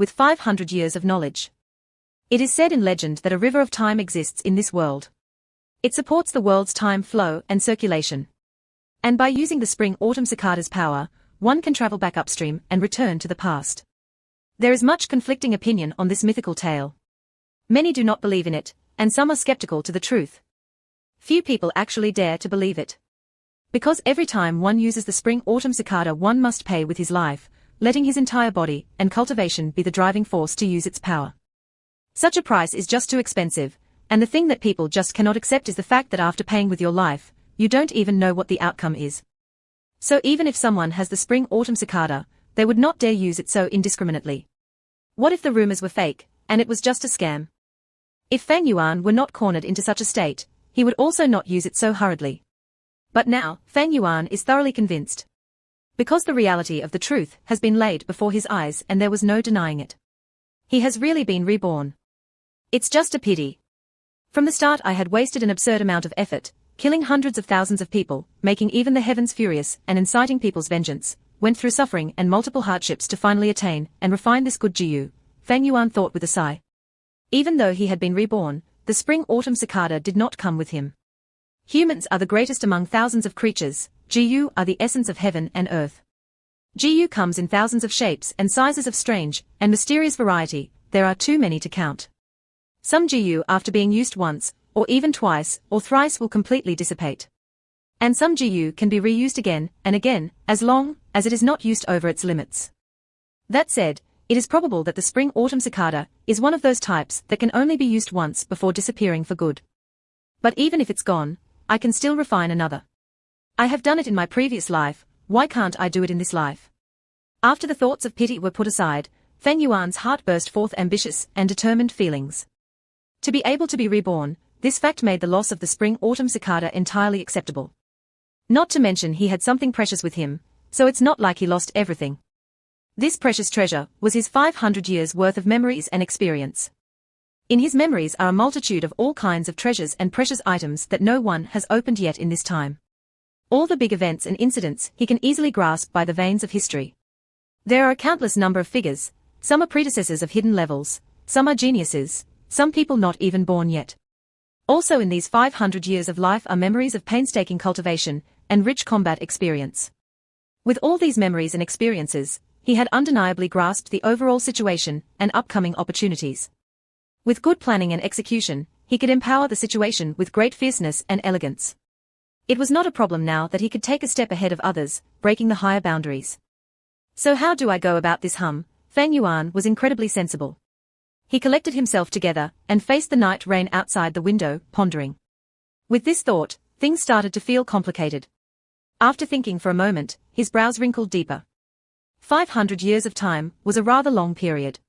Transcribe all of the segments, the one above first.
with 500 years of knowledge. It is said in legend that a river of time exists in this world. It supports the world's time flow and circulation. And by using the spring-autumn cicada's power, one can travel back upstream and return to the past. There is much conflicting opinion on this mythical tale. Many do not believe in it, and some are skeptical to the truth. Few people actually dare to believe it. Because every time one uses the spring-autumn cicada, one must pay with his life, letting his entire body and cultivation be the driving force to use its power. Such a price is just too expensive, and the thing that people just cannot accept is the fact that after paying with your life, you don't even know what the outcome is. So even if someone has the spring-autumn cicada, they would not dare use it so indiscriminately. What if the rumors were fake, and it was just a scam? If Feng Yuan were not cornered into such a state, he would also not use it so hurriedly. But now, Feng Yuan is thoroughly convinced. Because the reality of the truth has been laid before his eyes and there was no denying it. He has really been reborn. It's just a pity. From the start I had wasted an absurd amount of effort, killing hundreds of thousands of people, making even the heavens furious and inciting people's vengeance, went through suffering and multiple hardships to finally attain and refine this good Jiu, Feng Yuan thought with a sigh. Even though he had been reborn, the spring-autumn cicada did not come with him. Humans are the greatest among thousands of creatures, Jiu are the essence of heaven and earth. Jiu comes in thousands of shapes and sizes of strange and mysterious variety, there are too many to count. Some Jiu after being used once, or even twice, or thrice will completely dissipate. And some Jiu can be reused again and again, as long as it is not used over its limits. That said, it is probable that the spring-autumn cicada is one of those types that can only be used once before disappearing for good. But even if it's gone, I can still refine another. I have done it in my previous life, why can't I do it in this life? After the thoughts of pity were put aside, Feng Yuan's heart burst forth ambitious and determined feelings. To be able to be reborn, this fact made the loss of the spring-autumn cicada entirely acceptable. Not to mention he had something precious with him, so it's not like he lost everything. This precious treasure was his 500 years' worth of memories and experience. In his memories are a multitude of all kinds of treasures and precious items that no one has opened yet in this time. All the big events and incidents he can easily grasp by the veins of history. There are a countless number of figures, some are predecessors of hidden levels, some are geniuses, some people not even born yet. Also in these 500 years of life are memories of painstaking cultivation and rich combat experience. With all these memories and experiences, he had undeniably grasped the overall situation and upcoming opportunities. With good planning and execution, he could empower the situation with great fierceness and elegance. It was not a problem now that he could take a step ahead of others, breaking the higher boundaries. So how do I go about this? Feng Yuan was incredibly sensible. He collected himself together and faced the night rain outside the window, pondering. With this thought, things started to feel complicated. After thinking for a moment, his brows wrinkled deeper. 500 years of time was a rather long period.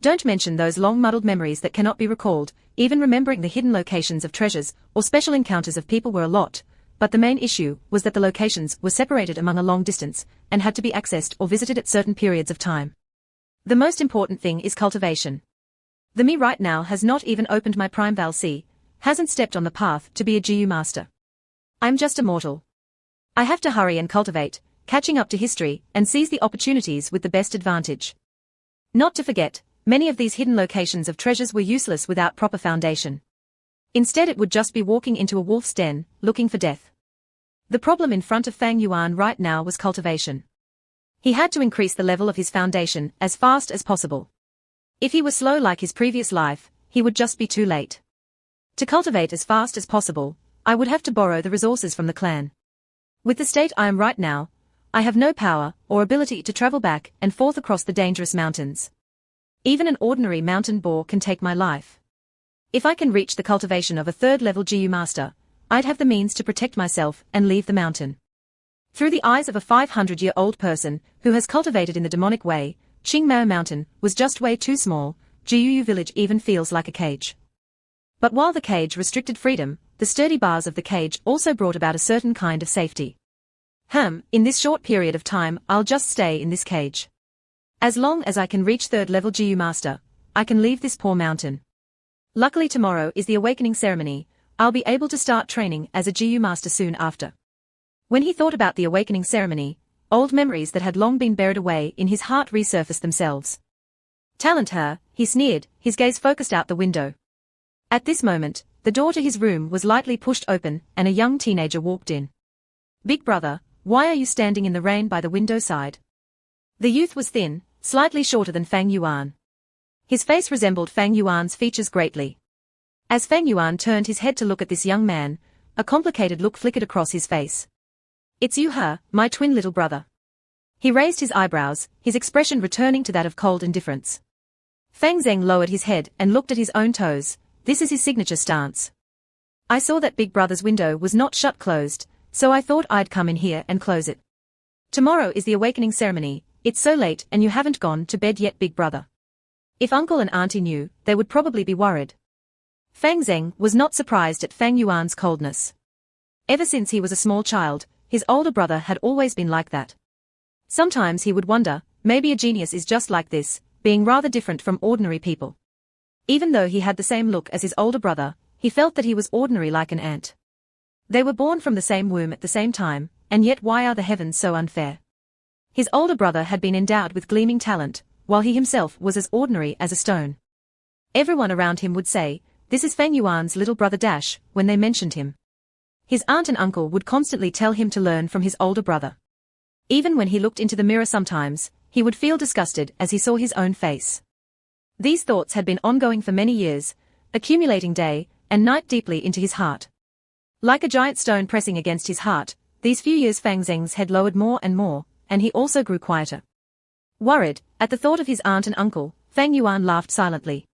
Don't mention those long muddled memories that cannot be recalled, even remembering the hidden locations of treasures or special encounters of people were a lot, but the main issue was that the locations were separated among a long distance and had to be accessed or visited at certain periods of time. The most important thing is cultivation. The me right now has not even opened my prime Val C, hasn't stepped on the path to be a GU master. I'm just a mortal. I have to hurry and cultivate, catching up to history, and seize the opportunities with the best advantage. Not to forget, many of these hidden locations of treasures were useless without proper foundation. Instead it would just be walking into a wolf's den, looking for death. The problem in front of Feng Yuan right now was cultivation. He had to increase the level of his foundation as fast as possible. If he was slow like his previous life, he would just be too late. To cultivate as fast as possible, I would have to borrow the resources from the clan. With the state I am right now, I have no power or ability to travel back and forth across the dangerous mountains. Even an ordinary mountain boar can take my life. If I can reach the cultivation of a third-level GU master, I'd have the means to protect myself and leave the mountain. Through the eyes of a 500-year-old person who has cultivated in the demonic way, Qingmao Mountain was just way too small, GU village even feels like a cage. But while the cage restricted freedom, the sturdy bars of the cage also brought about a certain kind of safety. In this short period of time I'll just stay in this cage. As long as I can reach third-level GU master, I can leave this poor mountain. Luckily tomorrow is the awakening ceremony, I'll be able to start training as a GU master soon after. When he thought about the awakening ceremony, old memories that had long been buried away in his heart resurfaced themselves. Talent her, he sneered, his gaze focused out the window. At this moment, the door to his room was lightly pushed open and a young teenager walked in. Big brother, why are you standing in the rain by the window side? The youth was thin, slightly shorter than Fang Yuan. His face resembled Fang Yuan's features greatly. As Fang Yuan turned his head to look at this young man, a complicated look flickered across his face. It's you, my twin little brother. He raised his eyebrows, his expression returning to that of cold indifference. Fang Zheng lowered his head and looked at his own toes. This is his signature stance. I saw that big brother's window was not shut closed, so I thought I'd come in here and close it. Tomorrow is the awakening ceremony. It's so late and you haven't gone to bed yet, big brother. If uncle and auntie knew, they would probably be worried. Fang Zheng was not surprised at Fang Yuan's coldness. Ever since he was a small child, his older brother had always been like that. Sometimes he would wonder, maybe a genius is just like this, being rather different from ordinary people. Even though he had the same look as his older brother, he felt that he was ordinary like an ant. They were born from the same womb at the same time, and yet why are the heavens so unfair? His older brother had been endowed with gleaming talent, while he himself was as ordinary as a stone. Everyone around him would say, this is Fang Yuan's little brother Dash, when they mentioned him. His aunt and uncle would constantly tell him to learn from his older brother. Even when he looked into the mirror sometimes, he would feel disgusted as he saw his own face. These thoughts had been ongoing for many years, accumulating day and night deeply into his heart. Like a giant stone pressing against his heart, these few years Fang Zheng's head lowered more and more, and he also grew quieter. Worried, at the thought of his aunt and uncle, Fang Yuan laughed silently.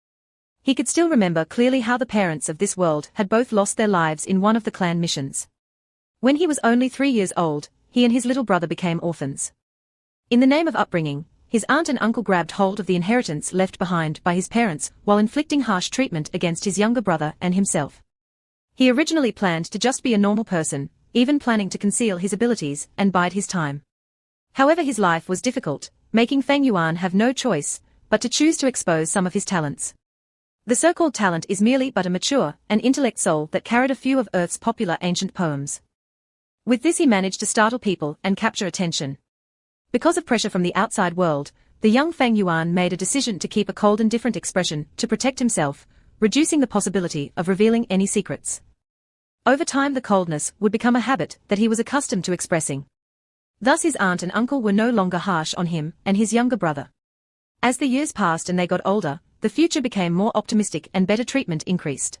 He could still remember clearly how the parents of this world had both lost their lives in one of the clan missions. When he was only 3 years old, he and his little brother became orphans. In the name of upbringing, his aunt and uncle grabbed hold of the inheritance left behind by his parents while inflicting harsh treatment against his younger brother and himself. He originally planned to just be a normal person, even planning to conceal his abilities and bide his time. However, his life was difficult, making Fang Yuan have no choice but to choose to expose some of his talents. The so-called talent is merely but a mature and intellect soul that carried a few of Earth's popular ancient poems. With this he managed to startle people and capture attention. Because of pressure from the outside world, the young Fang Yuan made a decision to keep a cold and different expression to protect himself, reducing the possibility of revealing any secrets. Over time the coldness would become a habit that he was accustomed to expressing. Thus his aunt and uncle were no longer harsh on him and his younger brother. As the years passed and they got older, the future became more optimistic and better treatment increased.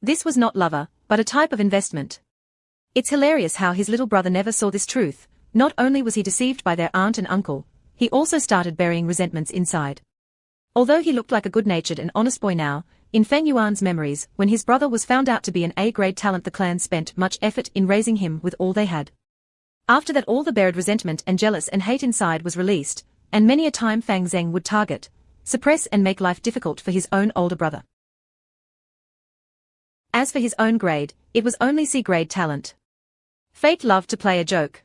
This was not love, but a type of investment. It's hilarious how his little brother never saw this truth. Not only was he deceived by their aunt and uncle, he also started burying resentments inside. Although he looked like a good-natured and honest boy now, in Feng Yuan's memories, when his brother was found out to be an A-grade talent, the clan spent much effort in raising him with all they had. After that, all the buried resentment and jealous and hate inside was released, and many a time Fang Zheng would target, suppress and make life difficult for his own older brother. As for his own grade, it was only C-grade talent. Fate loved to play a joke.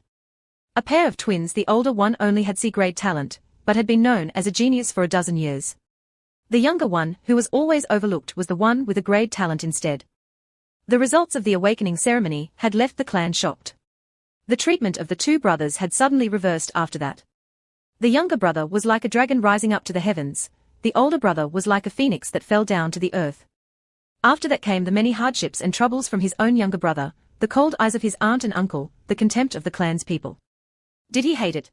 A pair of twins, the older one only had C-grade talent, but had been known as a genius for a dozen years. The younger one, who was always overlooked, was the one with a grade talent instead. The results of the awakening ceremony had left the clan shocked. The treatment of the two brothers had suddenly reversed after that. The younger brother was like a dragon rising up to the heavens, the older brother was like a phoenix that fell down to the earth. After that came the many hardships and troubles from his own younger brother, the cold eyes of his aunt and uncle, the contempt of the clan's people. Did he hate it?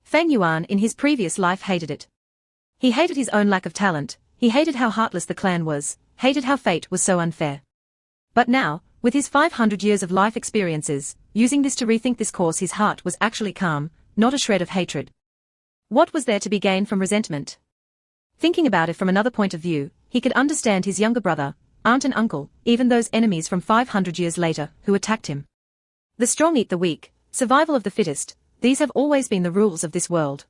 Feng Yuan in his previous life hated it. He hated his own lack of talent, he hated how heartless the clan was, hated how fate was so unfair. But now, with his 500 years of life experiences, using this to rethink this course, his heart was actually calm, not a shred of hatred. What was there to be gained from resentment? Thinking about it from another point of view, he could understand his younger brother, aunt and uncle, even those enemies from 500 years later, who attacked him. The strong eat the weak, survival of the fittest, these have always been the rules of this world.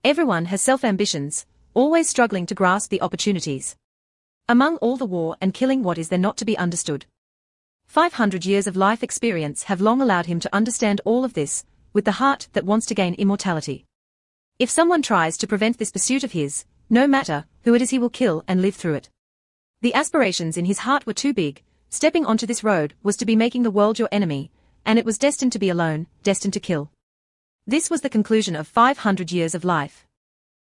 Everyone has self-ambitions, always struggling to grasp the opportunities. Among all the war and killing, what is there not to be understood? 500 years of life experience have long allowed him to understand all of this, with the heart that wants to gain immortality. If someone tries to prevent this pursuit of his, no matter who it is, he will kill and live through it. The aspirations in his heart were too big. Stepping onto this road was to be making the world your enemy, and it was destined to be alone, destined to kill. This was the conclusion of 500 years of life.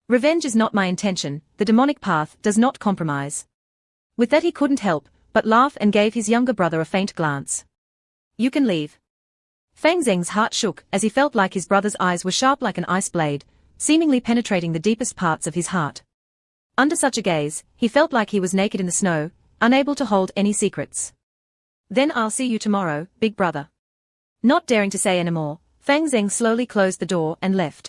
Revenge is not my intention, the demonic path does not compromise. With that he couldn't help but laugh and gave his younger brother a faint glance. You can leave. Fang Zheng's heart shook as he felt like his brother's eyes were sharp like an ice blade, seemingly penetrating the deepest parts of his heart. Under such a gaze, he felt like he was naked in the snow, unable to hold any secrets. Then I'll see you tomorrow, big brother. Not daring to say any more, Fang Zheng slowly closed the door and left.